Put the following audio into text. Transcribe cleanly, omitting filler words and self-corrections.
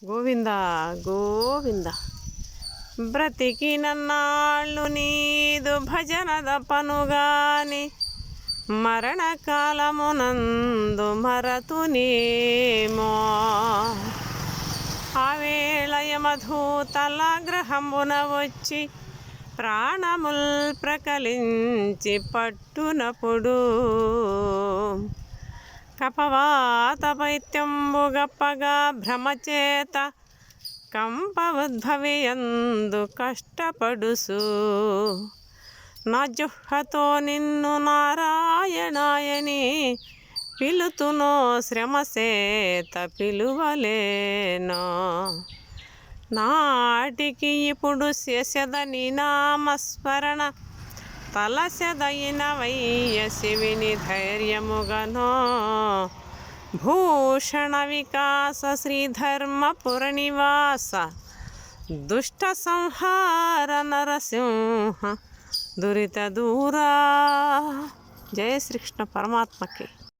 గోవింద గోవింద బ్రతికినన్నాళ్ళు నీదు భజనద పనుగాని మరణకాలమునందు మరతునేమో. ఆవేళ యమధూతల గ్రహమున వచ్చి ప్రాణముల్ ప్రకలించి పట్టునప్పుడు కపవాత పైత్యంబు గప్పగా భ్రమచేత కంపవద్భవియందు కష్టపడుసు నా జుహ్హతో నిన్ను నారాయణాయని పిలుతునో శ్రమసేత పిలువలేనో. నాటికి ఇప్పుడు శశదని నామస్మరణ తలసెదయిన వయ్య శివిని ధైర్యముగనో. భూషణ వికాస శ్రీధర్మపుర నివాస దుష్ట సంహార నరసింహ దురిత దూరా. జయ శ్రీకృష్ణ పరమాత్మకి.